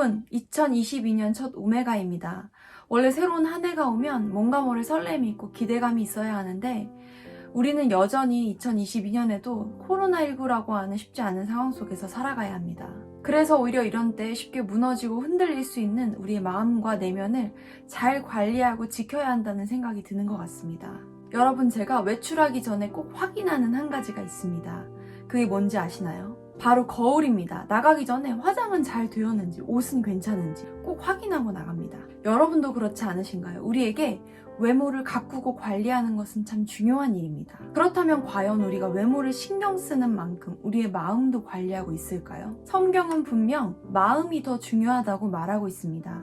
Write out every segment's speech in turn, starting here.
여러분, 2022년 첫 오메가입니다. 원래 새로운 한 해가 오면 뭔가 모를 설렘이 있고 기대감이 있어야 하는데 우리는 여전히 2022년에도 코로나19라고 하는 쉽지 않은 상황 속에서 살아가야 합니다. 그래서 오히려 이런 때 쉽게 무너지고 흔들릴 수 있는 우리의 마음과 내면을 잘 관리하고 지켜야 한다는 생각이 드는 것 같습니다. 여러분, 제가 외출하기 전에 꼭 확인하는 한 가지가 있습니다. 그게 뭔지 아시나요? 바로 거울입니다. 나가기 전에 화장은 잘 되었는지, 옷은 괜찮은지 꼭 확인하고 나갑니다. 여러분도 그렇지 않으신가요? 우리에게 외모를 가꾸고 관리하는 것은 참 중요한 일입니다. 그렇다면 과연 우리가 외모를 신경 쓰는 만큼 우리의 마음도 관리하고 있을까요? 성경은 분명 마음이 더 중요하다고 말하고 있습니다.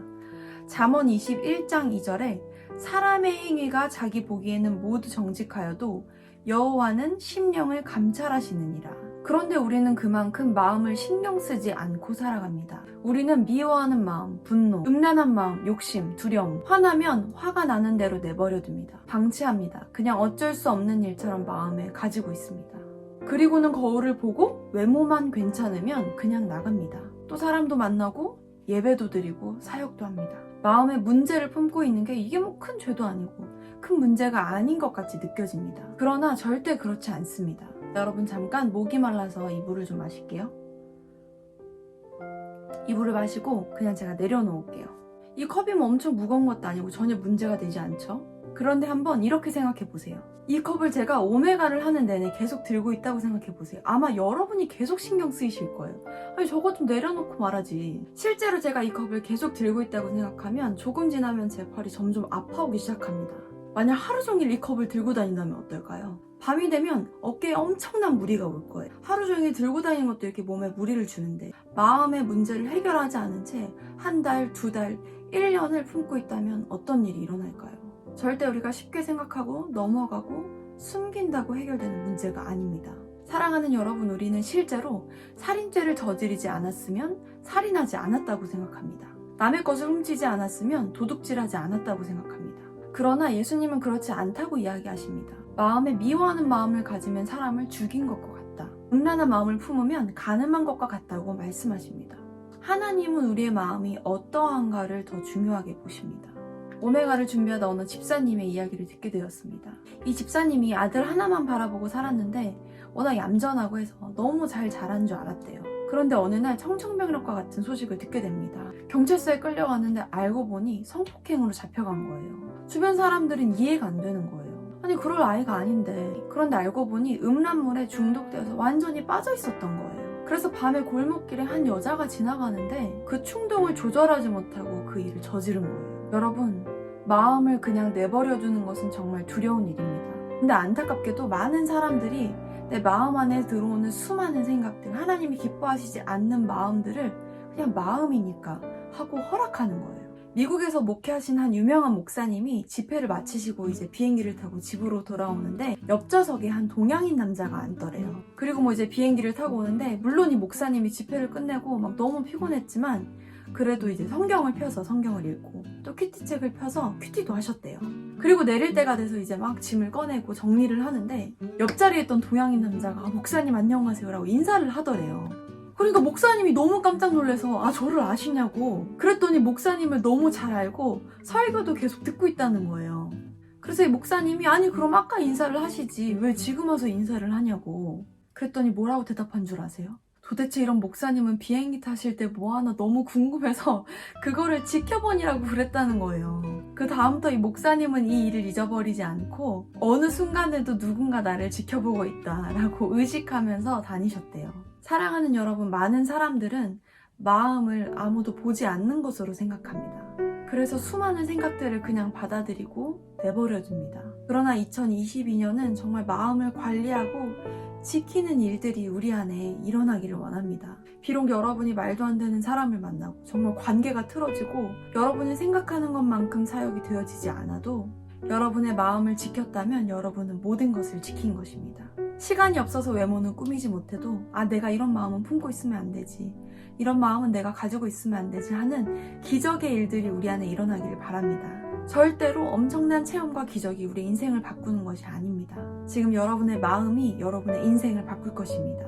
잠언 21장 2절에 사람의 행위가 자기 보기에는 모두 정직하여도 여호와는 심령을 감찰하시느니라. 그런데 우리는 그만큼 마음을 신경 쓰지 않고 살아갑니다. 우리는 미워하는 마음, 분노, 음란한 마음, 욕심, 두려움, 화나면 화가 나는 대로 내버려둡니다. 방치합니다. 그냥 어쩔 수 없는 일처럼 마음에 가지고 있습니다. 그리고는 거울을 보고 외모만 괜찮으면 그냥 나갑니다. 또 사람도 만나고 예배도 드리고 사역도 합니다. 마음에 문제를 품고 있는 게 이게 뭐 큰 죄도 아니고 큰 문제가 아닌 것 같이 느껴집니다. 그러나 절대 그렇지 않습니다. 여러분, 잠깐 목이 말라서 이 물을 좀 마실게요. 이 물을 마시고 그냥 제가 내려놓을게요. 이 컵이 뭐 엄청 무거운 것도 아니고 전혀 문제가 되지 않죠? 그런데 한번 이렇게 생각해 보세요. 이 컵을 제가 오메가를 하는 내내 계속 들고 있다고 생각해 보세요. 아마 여러분이 계속 신경 쓰이실 거예요. 아니, 저거 좀 내려놓고 말하지. 실제로 제가 이 컵을 계속 들고 있다고 생각하면 조금 지나면 제 팔이 점점 아파오기 시작합니다. 만약 하루 종일 이 컵을 들고 다닌다면 어떨까요? 밤이 되면 어깨에 엄청난 무리가 올 거예요. 하루 종일 들고 다니는 것도 이렇게 몸에 무리를 주는데 마음의 문제를 해결하지 않은 채 한 달, 두 달, 1년을 품고 있다면 어떤 일이 일어날까요? 절대 우리가 쉽게 생각하고 넘어가고 숨긴다고 해결되는 문제가 아닙니다. 사랑하는 여러분, 우리는 실제로 살인죄를 저지르지 않았으면 살인하지 않았다고 생각합니다. 남의 것을 훔치지 않았으면 도둑질하지 않았다고 생각합니다. 그러나 예수님은 그렇지 않다고 이야기하십니다. 마음에 미워하는 마음을 가지면 사람을 죽인 것과 같다. 음란한 마음을 품으면 간음한 것과 같다고 말씀하십니다. 하나님은 우리의 마음이 어떠한가를 더 중요하게 보십니다. 오메가를 준비하다 어느 집사님의 이야기를 듣게 되었습니다. 이 집사님이 아들 하나만 바라보고 살았는데 워낙 얌전하고 해서 너무 잘 자란 줄 알았대요. 그런데 어느 날 청천벽력과 같은 소식을 듣게 됩니다. 경찰서에 끌려갔는데 알고 보니 성폭행으로 잡혀간 거예요. 주변 사람들은 이해가 안 되는 거예요. 아니, 그럴 아이가 아닌데. 그런데 알고 보니 음란물에 중독되어서 완전히 빠져 있었던 거예요. 그래서 밤에 골목길에 한 여자가 지나가는데 그 충동을 조절하지 못하고 그 일을 저지른 거예요. 여러분, 마음을 그냥 내버려두는 것은 정말 두려운 일입니다. 근데 안타깝게도 많은 사람들이 내 마음 안에 들어오는 수많은 생각들, 하나님이 기뻐하시지 않는 마음들을 그냥 마음이니까 하고 허락하는 거예요. 미국에서 목회하신 한 유명한 목사님이 집회를 마치시고 이제 비행기를 타고 집으로 돌아오는데 옆좌석에 한 동양인 남자가 앉더래요. 그리고 뭐 이제 비행기를 타고 오는데 물론 이 목사님이 집회를 끝내고 막 너무 피곤했지만 그래도 이제 성경을 펴서 성경을 읽고 또 큐티책을 펴서 큐티도 하셨대요. 그리고 내릴 때가 돼서 이제 막 짐을 꺼내고 정리를 하는데 옆자리에 있던 동양인 남자가 목사님 안녕하세요 라고 인사를 하더래요. 그러니까 목사님이 너무 깜짝 놀라서 저를 아시냐고. 그랬더니 목사님을 너무 잘 알고 설교도 계속 듣고 있다는 거예요. 그래서 이 목사님이 아니 그럼 아까 인사를 하시지 왜 지금 와서 인사를 하냐고. 그랬더니 뭐라고 대답한 줄 아세요? 도대체 이런 목사님은 비행기 타실 때 뭐하나 너무 궁금해서 그거를 지켜보니라고 그랬다는 거예요. 그 다음부터 이 목사님은 이 일을 잊어버리지 않고 어느 순간에도 누군가 나를 지켜보고 있다라고 의식하면서 다니셨대요. 사랑하는 여러분, 많은 사람들은 마음을 아무도 보지 않는 것으로 생각합니다. 그래서 수많은 생각들을 그냥 받아들이고 내버려둡니다. 그러나 2022년은 정말 마음을 관리하고 지키는 일들이 우리 안에 일어나기를 원합니다. 비록 여러분이 말도 안 되는 사람을 만나고 정말 관계가 틀어지고 여러분이 생각하는 것만큼 사역이 되어지지 않아도 여러분의 마음을 지켰다면 여러분은 모든 것을 지킨 것입니다. 시간이 없어서 외모는 꾸미지 못해도 내가 이런 마음은 품고 있으면 안 되지, 이런 마음은 내가 가지고 있으면 안 되지 하는 기적의 일들이 우리 안에 일어나기를 바랍니다. 절대로 엄청난 체험과 기적이 우리 인생을 바꾸는 것이 아닙니다. 지금 여러분의 마음이 여러분의 인생을 바꿀 것입니다.